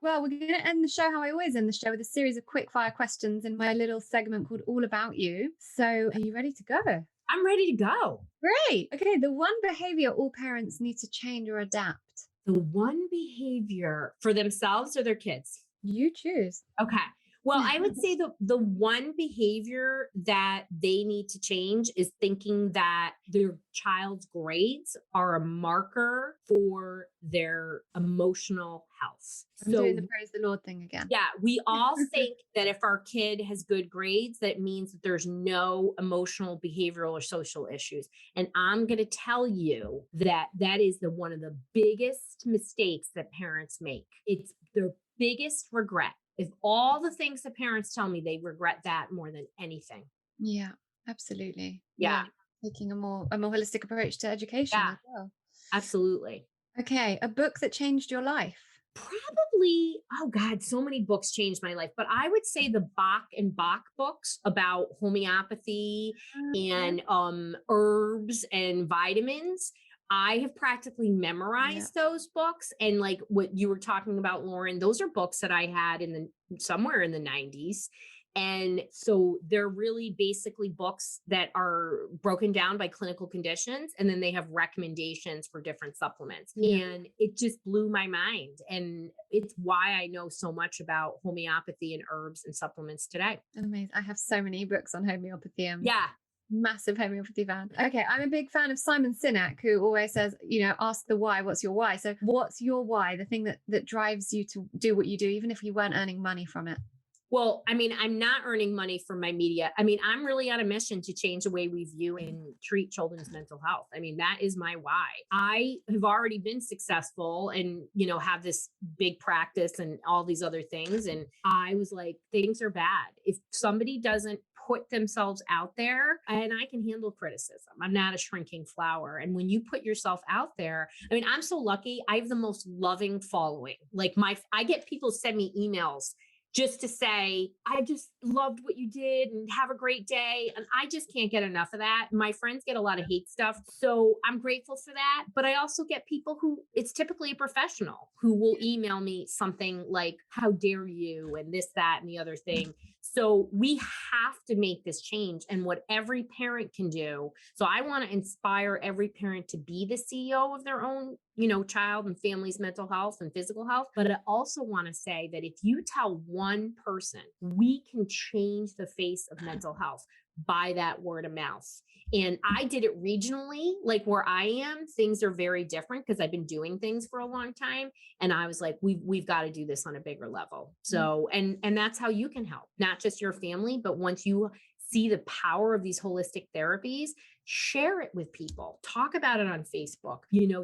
Well, we're going to end the show how I always end the show, with a series of quick fire questions in my little segment called All About You. So are you ready to go? I'm ready to go. Great. Okay. The one behavior all parents need to change or adapt. The one behavior for themselves or their kids? You choose. Okay. Well, I would say the one behavior that they need to change is thinking that their child's grades are a marker for their emotional health. I'm doing the praise the Lord thing again. Yeah, we all think that if our kid has good grades, that means that there's no emotional, behavioral, or social issues. And I'm going to tell you that that is one of the biggest mistakes that parents make. It's their biggest regret. If all the things that parents tell me, they regret that more than anything. Yeah, absolutely. Yeah. Taking a more holistic approach to education as well. Absolutely. Okay. A book that changed your life? Probably, oh God, so many books changed my life, but I would say the Bach and Bach books about homeopathy and herbs and vitamins. I have practically memorized those books. And like what you were talking about, Lauren, those are books that I had somewhere in the 90s. And so they're really basically books that are broken down by clinical conditions. And then they have recommendations for different supplements. And it just blew my mind. And it's why I know so much about homeopathy and herbs and supplements today. Amazing. I have so many books on homeopathy. Yeah. Massive homeopathy fan. Okay, I'm a big fan of Simon Sinek, who always says, ask the why. What's your why? So what's your why? The thing that drives you to do what you do, even if you weren't earning money from it? Well, I mean, I'm not earning money from my media. I mean, I'm really on a mission to change the way we view and treat children's mental health. I mean, that is my why. I have already been successful and, have this big practice and all these other things. And I was like, things are bad. If somebody doesn't put themselves out there, and I can handle criticism. I'm not a shrinking flower. And when you put yourself out there, I mean, I'm so lucky. I have the most loving following. Like I get people send me emails just to say, I just loved what you did and have a great day. And I just can't get enough of that. My friends get a lot of hate stuff. So I'm grateful for that. But I also get people who, it's typically a professional, who will email me something like, how dare you, and this, that, and the other thing. So we have to make this change, and what every parent can do. So I want to inspire every parent to be the CEO of their own, child and family's mental health and physical health. But I also want to say that if you tell one person, we can change the face of mental health by that word of mouth. And I did it regionally, like where I am, things are very different because I've been doing things for a long time. And I was like, we've got to do this on a bigger level. So, and that's how you can help, not just your family, but once you see the power of these holistic therapies, share it with people, talk about it on Facebook,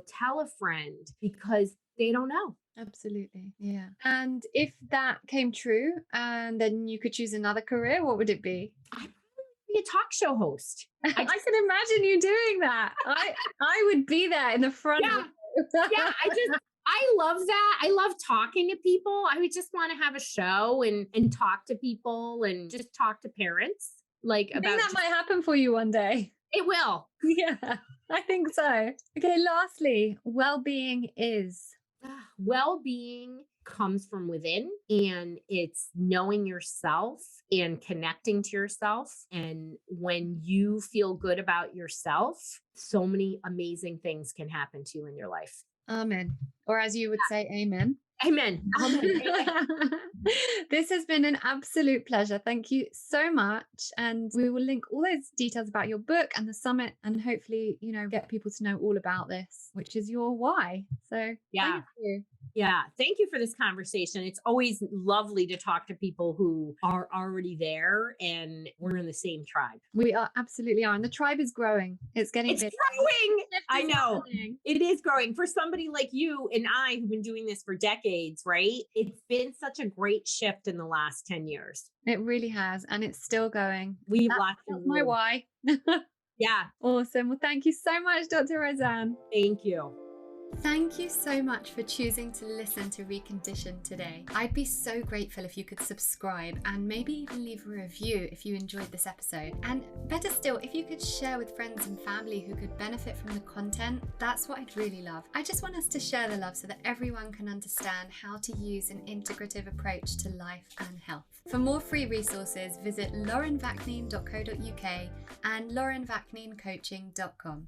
tell a friend, because they don't know. Absolutely. Yeah. And if that came true and then you could choose another career, what would it be? Be a talk show host. I can imagine you doing that. I would be there in the front. Yeah. I love that. I love talking to people. I would just want to have a show and talk to people and just talk to parents. I think that might happen for you one day. It will. Yeah, I think so. Okay, lastly, well-being is? Well-being comes from within, and it's knowing yourself and connecting to yourself. And when you feel good about yourself, so many amazing things can happen to you in your life. Amen. Or as you would say, amen. Amen. Amen. This has been an absolute pleasure. Thank you so much. And we will link all those details about your book and the summit, and hopefully, get people to know all about this, which is your why. So thank you. Yeah. Thank you for this conversation. It's always lovely to talk to people who are already there and we're in the same tribe. We are absolutely are. And the tribe is growing. It's getting It's big. growing. I It's know. happening. It is growing. For somebody like you and I who've been doing this for decades, right? It's been such a great shift in the last 10 years. It really has. And it's still going. We That's lots of my room. why. Yeah. Awesome. Well, thank you so much, Dr. Roseann. Thank you. Thank you so much for choosing to listen to Reconditioned today. I'd be so grateful if you could subscribe and maybe even leave a review if you enjoyed this episode. And better still, if you could share with friends and family who could benefit from the content, that's what I'd really love. I just want us to share the love so that everyone can understand how to use an integrative approach to life and health. For more free resources, visit laurenvaknine.co.uk and laurenvakninecoaching.com.